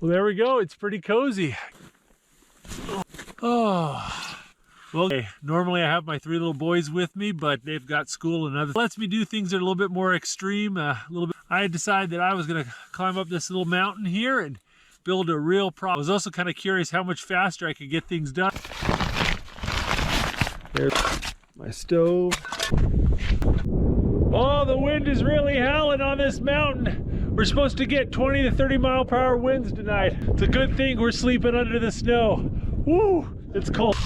Well, there we go. It's pretty cozy. Oh. Well, okay. Normally I have my 3 little boys with me, but they've got school and other. Lets me do things that are a little bit more extreme. A little bit. I decided that I was going to climb up this little mountain here and build a real prop. I was also kind of curious how much faster I could get things done. There's my stove. Oh, the wind is really howling on this mountain. We're supposed to get 20 to 30 mile per hour winds tonight. It's a good thing we're sleeping under the snow. Woo, it's cold.